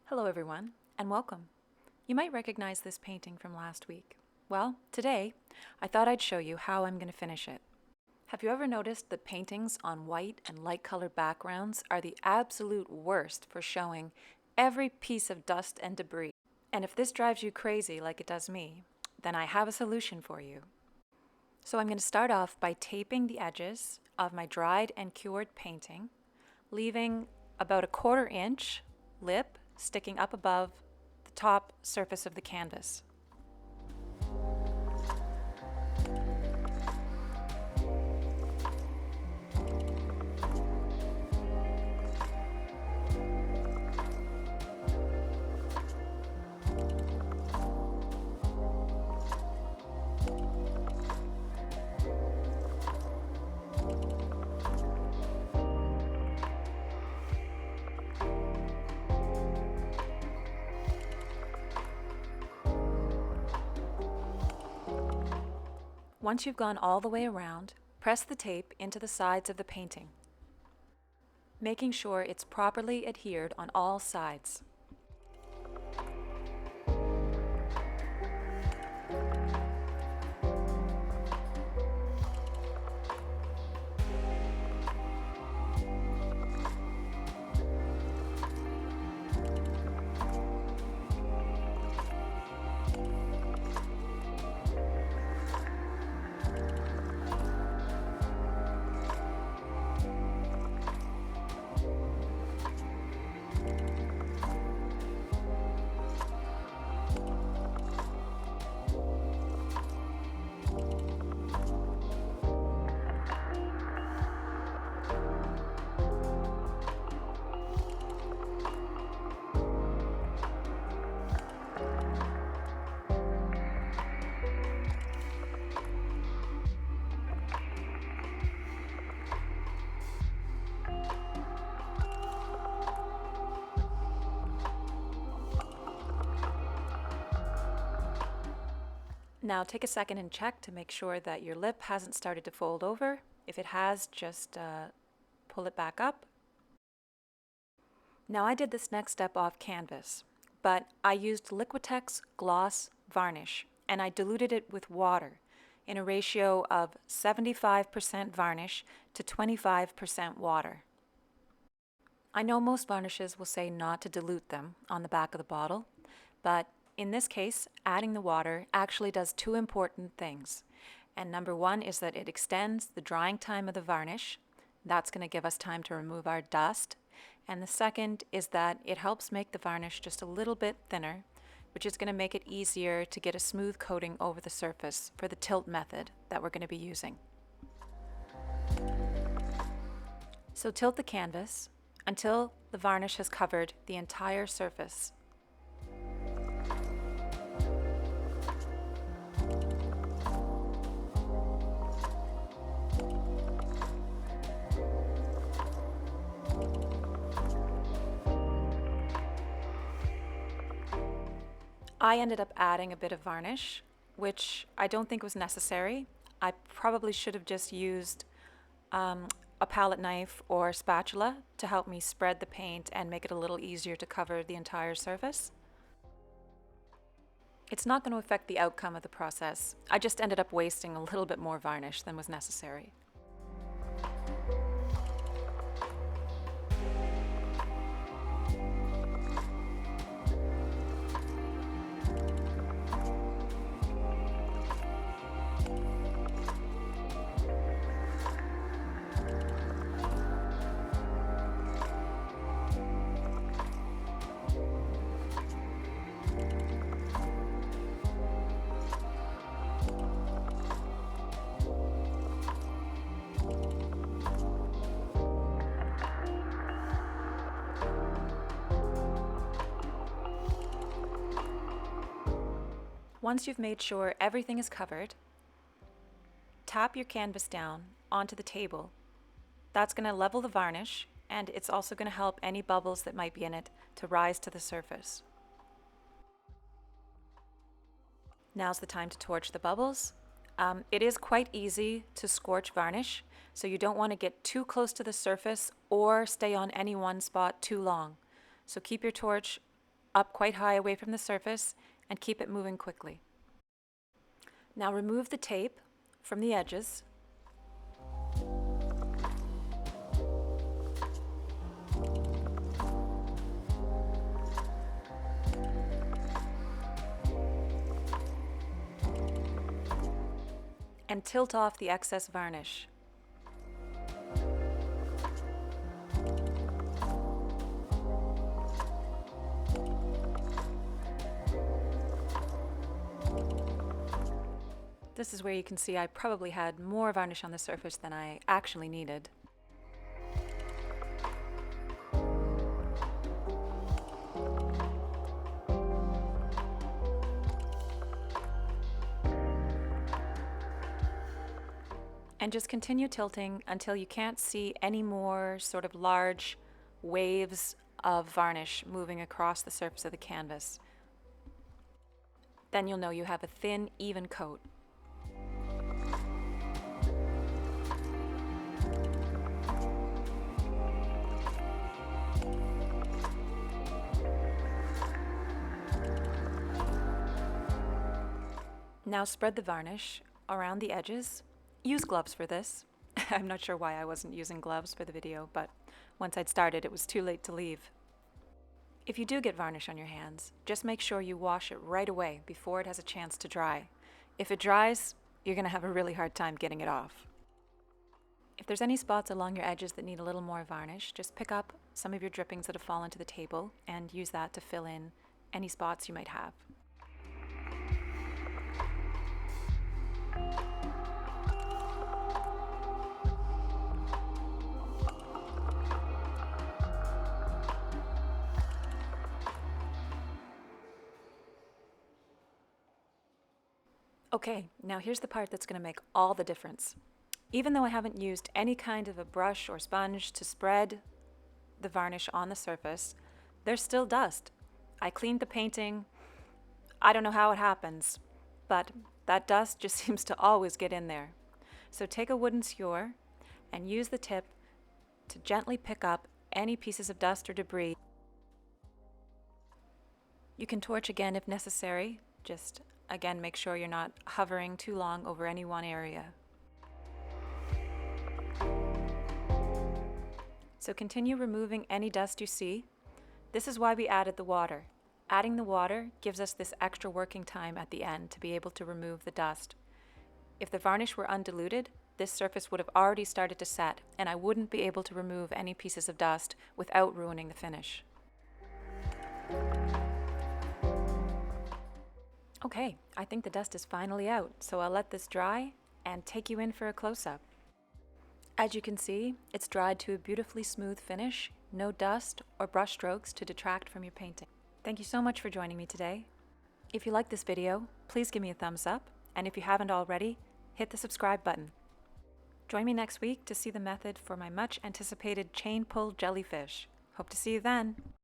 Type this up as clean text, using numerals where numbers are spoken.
Hello everyone, and welcome. You might recognize this painting from last week. Well, today, I thought I'd show you how I'm going to finish it. Have you ever noticed that paintings on white and light-colored backgrounds are the absolute worst for showing every piece of dust and debris? And if this drives you crazy like it does me, then I have a solution for you. So I'm going to start off by taping the edges of my dried and cured painting, leaving about a 1/4 inch lip sticking up above the top surface of the canvas. Once you've gone all the way around, press the tape into the sides of the painting, making sure it's properly adhered on all sides. Now take a second and check to make sure that your lip hasn't started to fold over. If it has, just pull it back up. Now I did this next step off canvas, but I used Liquitex Gloss Varnish and I diluted it with water in a ratio of 75% varnish to 25% water. I know most varnishes will say not to dilute them on the back of the bottle, but in this case, adding the water actually does two important things. And number one is that it extends the drying time of the varnish. That's going to give us time to remove our dust. And the second is that it helps make the varnish just a little bit thinner, which is going to make it easier to get a smooth coating over the surface for the tilt method that we're going to be using. So tilt the canvas until the varnish has covered the entire surface. I ended up adding a bit of varnish, which I don't think was necessary. I probably should have just used a palette knife or spatula to help me spread the paint and make it a little easier to cover the entire surface. It's not going to affect the outcome of the process. I just ended up wasting a little bit more varnish than was necessary. Once you've made sure everything is covered, tap your canvas down onto the table. That's going to level the varnish, and it's also going to help any bubbles that might be in it to rise to the surface. Now's the time to torch the bubbles. It is quite easy to scorch varnish, so you don't want to get too close to the surface or stay on any one spot too long. So keep your torch up quite high away from the surface and keep it moving quickly. Now remove the tape from the edges. And tilt off the excess varnish. This is where you can see I probably had more varnish on the surface than I actually needed. And just continue tilting until you can't see any more sort of large waves of varnish moving across the surface of the canvas. Then you'll know you have a thin, even coat. Now spread the varnish around the edges. Use gloves for this. I'm not sure why I wasn't using gloves for the video, but once I'd started, it was too late to leave. If you do get varnish on your hands, just make sure you wash it right away before it has a chance to dry. If it dries, you're going to have a really hard time getting it off. If there's any spots along your edges that need a little more varnish, just pick up some of your drippings that have fallen to the table and use that to fill in any spots you might have. Okay, now here's the part that's going to make all the difference. Even though I haven't used any kind of a brush or sponge to spread the varnish on the surface, there's still dust. I cleaned the painting. I don't know how it happens, but that dust just seems to always get in there. So take a wooden skewer and use the tip to gently pick up any pieces of dust or debris. You can torch again if necessary. Just again, make sure you're not hovering too long over any one area. So continue removing any dust you see. This is why we added the water. Adding the water gives us this extra working time at the end to be able to remove the dust. If the varnish were undiluted, this surface would have already started to set, and I wouldn't be able to remove any pieces of dust without ruining the finish. Okay, I think the dust is finally out, so I'll let this dry and take you in for a close-up. As you can see, it's dried to a beautifully smooth finish, no dust or brush strokes to detract from your painting. Thank you so much for joining me today. If you like this video, please give me a thumbs up, and if you haven't already, hit the subscribe button. Join me next week to see the method for my much anticipated chain pull jellyfish. Hope to see you then.